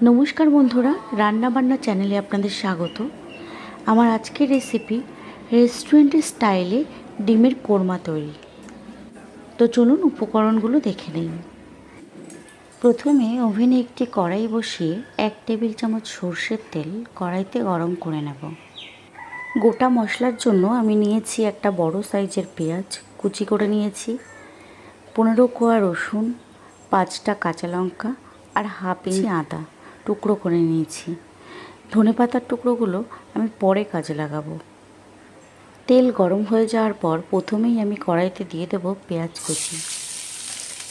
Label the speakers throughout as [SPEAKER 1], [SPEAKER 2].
[SPEAKER 1] নমস্কার বন্ধুরা, রান্নাবান্না চ্যানেলে আপনাদের স্বাগত। আমার আজকের রেসিপি রেস্টুরেন্টের স্টাইলে ডিমের কোরমা তৈরি। তো চলুন উপকরণগুলো দেখে নিন। প্রথমে ওভেনে একটি কড়াই বসিয়ে 1 টেবিল চামচ সর্ষের তেল কড়াইতে গরম করে নেব। গোটা মশলার জন্য আমি নিয়েছি একটা বড় সাইজের পেঁয়াজ কুচি করে নিয়েছি, 15 কোয়া রসুন, 5টা কাঁচা লঙ্কা আর হাফ ইঞ্চি আদা টুকরো করে নিয়েছি। ধনেপাতার টুকরোগুলো আমি পরে কাজে লাগাবো। তেল গরম হয়ে যাওয়ার পর প্রথমেই আমি কড়াইতে দিয়ে দেবো পেঁয়াজ কুচি।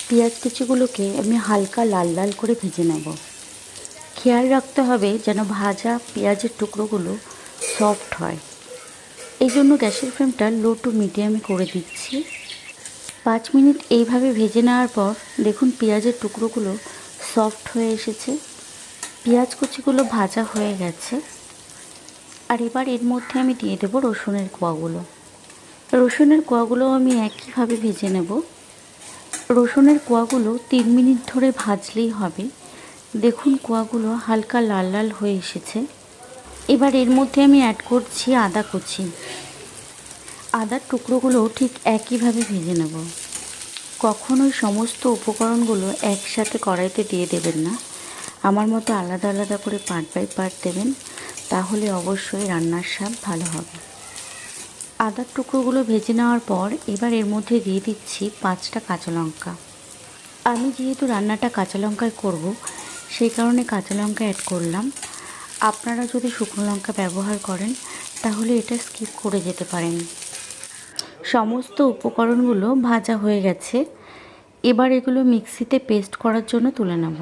[SPEAKER 1] পেঁয়াজ কুচিগুলোকে আমি হালকা লাল লাল করে ভেজে নেব। খেয়াল রাখতে হবে যেন ভাজা পেঁয়াজের টুকরোগুলো সফট হয়। এই জন্য গ্যাসের ফ্লেমটা লো টু মিডিয়ামে করে দিচ্ছি। 5 মিনিট এইভাবে ভেজে নেওয়ার পর দেখুন পেঁয়াজের টুকরোগুলো সফট হয়ে এসেছে, পেঁয়াজ কুচিগুলো ভাজা হয়ে গেছে। আর এবার এর মধ্যে আমি দিয়ে দেবো রসুনের কোয়াগুলো। রসুনের কোয়াগুলো আমি একইভাবে ভেজে নেব। রসুনের কোয়াগুলো 3 মিনিট ধরে ভাজলেই হবে। দেখুন কোয়াগুলো হালকা লাল লাল হয়ে এসেছে। এবার এর মধ্যে আমি অ্যাড করছি আদা কুচি। আদার টুকরোগুলো ঠিক একইভাবে ভেজে নেব। কখনোই সমস্ত উপকরণগুলো একসাথে কড়াইতে দিয়ে দেবেন না, আমার মতো আলাদা আলাদা করে পার্ট বাই পার্ট দেবেন, তাহলে অবশ্যই রান্নার স্বাদ ভালো হবে। আদার টুকরোগুলো ভেজে নেওয়ার পর এবার এর মধ্যে দিয়ে দিচ্ছি 5টা কাঁচা লঙ্কা। আমি যেহেতু রান্নাটা কাঁচা লঙ্কায় করব, সেই কারণে কাঁচা লঙ্কা অ্যাড করলাম। আপনারা যদি শুকনো লঙ্কা ব্যবহার করেন তাহলে এটা স্কিপ করে যেতে পারেন। সমস্ত উপকরণগুলো ভাজা হয়ে গেছে। এবার এগুলো মিক্সিতে পেস্ট করার জন্য তুলে নেব।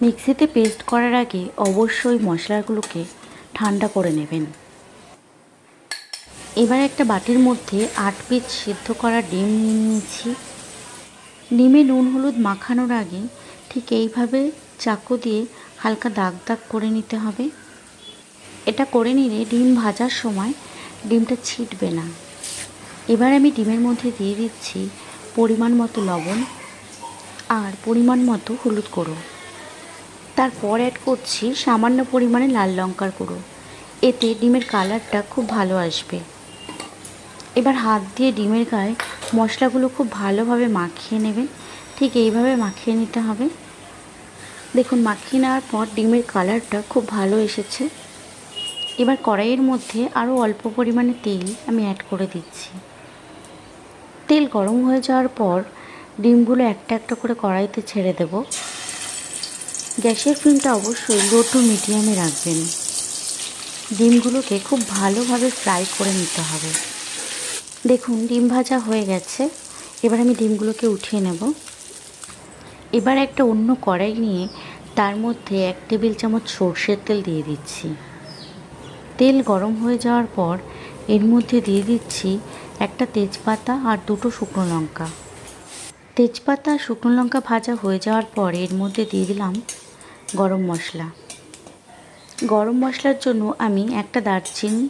[SPEAKER 1] মিক্সিতে পেস্ট করার আগে অবশ্যই মশলাগুলোকে ঠান্ডা করে নেবেন। এবার একটা বাটির মধ্যে 8 পিস সিদ্ধ করা ডিম নিয়ে নিয়েছি। ডিমে নুন হলুদ মাখানোর আগে ঠিক এইভাবে চাকু দিয়ে হালকা দাগ দাগ করে নিতে হবে। এটা করে নিলে ডিম ভাজার সময় ডিমটা ছিটবে না। এবার আমি ডিমের মধ্যে দিয়ে দিচ্ছি পরিমাণ মতো লবণ আর পরিমাণ মতো হলুদ গুঁড়ো। তারপর অ্যাড করছি সামান্য পরিমাণে লাল লঙ্কার গুঁড়ো। এতে ডিমের কালারটা খুব ভালো আসবে। এবার হাত দিয়ে ডিমের গায়ে মশলাগুলো খুব ভালোভাবে মাখিয়ে নেবেন। ঠিক এইভাবে মাখিয়ে নিতে হবে। দেখুন মাখিয়ে নেওয়ার পর ডিমের কালারটা খুব ভালো এসেছে। এবার কড়াইয়ের মধ্যে আরও অল্প পরিমাণে তেল আমি অ্যাড করে দিচ্ছি। তেল গরম হয়ে যাওয়ার পর ডিমগুলো একটা একটা করে কড়াইতে ছেড়ে দেব। গ্যাসের ফ্লেমটা অবশ্যই লো টু মিডিয়ামে রাখবেন। ডিমগুলোকে খুব ভালোভাবে ফ্রাই করে নিতে হবে। দেখুন ডিম ভাজা হয়ে গেছে। এবার আমি ডিমগুলোকে উঠিয়ে নেব। এবার একটা অন্য কড়াই নিয়ে তার মধ্যে 1 টেবিল চামচ সর্ষের তেল দিয়ে দিচ্ছি। তেল গরম হয়ে যাওয়ার পর এর মধ্যে দিয়ে দিচ্ছি একটা তেজপাতা আর 2টো শুকনো লঙ্কা। তেজপাতা আর শুকনো লঙ্কা ভাজা হয়ে যাওয়ার পর এর মধ্যে দিয়ে দিলাম গরম মশলা। গরম মশলার জন্য আমি একটা দারচিনি,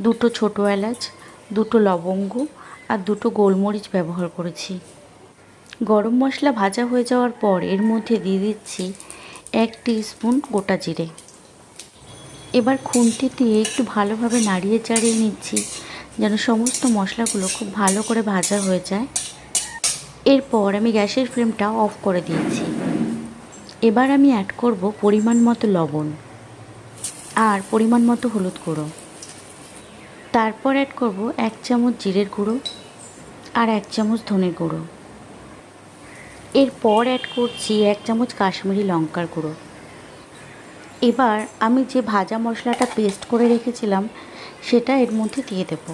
[SPEAKER 1] 2টো ছোটো এলাচ, 2টো লবঙ্গ আর 2টো গোলমরিচ ব্যবহার করেছি। গরম মশলা ভাজা হয়ে যাওয়ার পর এর মধ্যে দিয়ে দিচ্ছি 1 টিস্পুন গোটা জিরে। এবার খুন্তি দিয়ে একটু ভালোভাবে নাড়িয়ে চাড়িয়ে নিচ্ছি যেন সমস্ত মশলাগুলো খুব ভালো করে ভাজা হয়ে যায়। এরপর আমি গ্যাসের ফ্লেমটা অফ করে দিয়েছি। এবার আমি অ্যাড করব পরিমাণ মতো লবণ আর পরিমাণ মতো হলুদ গুঁড়ো। তারপর অ্যাড করব 1 চামচ জিরের গুঁড়ো আর 1 চামচ ধনের গুঁড়ো। এরপর অ্যাড করছি 1 চামচ কাশ্মীরি লঙ্কার গুঁড়ো। এবার আমি যে ভাজা মশলাটা পেস্ট করে রেখেছিলাম সেটা এর মধ্যে দিয়ে দেব।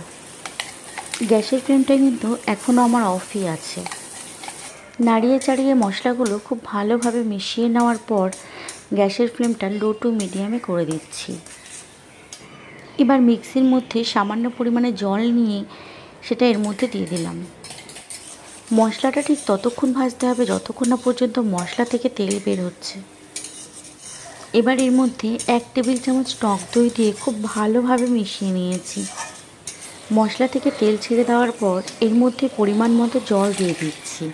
[SPEAKER 1] গ্যাসের ফ্লেমটা কিন্তু এখনও আমার অফই আছে। নাড়িয়ে চাড়িয়ে মশলাগুলো খুব ভালোভাবে মিশিয়ে নেওয়ার পর গ্যাসের ফ্লেমটা লো টু মিডিয়ামে করে দিচ্ছি। এবার মিক্সির মধ্যে সামান্য পরিমাণে জল নিয়ে সেটা এর মধ্যে দিয়ে দিলাম। মশলাটা ঠিক ততক্ষণ ভাজতে হবে যতক্ষণ না পর্যন্ত মশলা থেকে তেল বের হচ্ছে। এবার এর মধ্যে 1 টেবিল চামচ টক দই দিয়ে খুব ভালোভাবে মিশিয়ে নিয়েছি। মশলা থেকে তেল ছেড়ে দেওয়ার পর এর মধ্যে পরিমাণ মতো জল দিয়ে দিচ্ছি।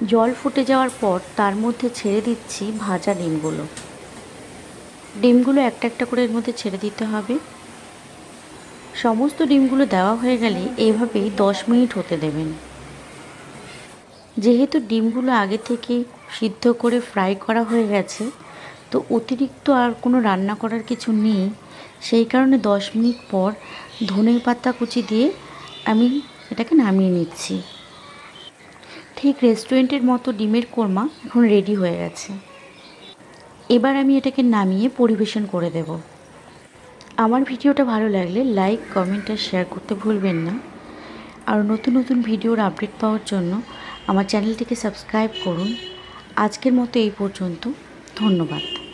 [SPEAKER 1] জল ফুটে যাওয়ার পর তার মধ্যে ছেড়ে দিচ্ছি ভাজা ডিমগুলো। ডিমগুলো একটা একটা করে এর মধ্যে ছেড়ে দিতে হবে। সমস্ত ডিমগুলো দেওয়া হয়ে গেলে এইভাবেই 10 মিনিট হতে দেবেন। যেহেতু ডিমগুলো আগে থেকে সিদ্ধ করে ফ্রাই করা হয়ে গেছে, তো অতিরিক্ত আর কোনো রান্না করার কিছু নেই। সেই কারণে 10 মিনিট পর ধনে পাতা কুচি দিয়ে আমি এটাকে নামিয়ে নিচ্ছি। ঠিক রেস্টুরেন্টের মতো ডিমের কোরমা এখন রেডি হয়ে গেছে। এবার আমি এটাকে নামিয়ে পরিবেশন করে দেব। আমার ভিডিওটা ভালো লাগলে লাইক, কমেন্ট আর শেয়ার করতে ভুলবেন না। আর নতুন নতুন ভিডিওর আপডেট পাওয়ার জন্য আমার চ্যানেলটিকে সাবস্ক্রাইব করুন। আজকের মতো এই পর্যন্ত। ধন্যবাদ।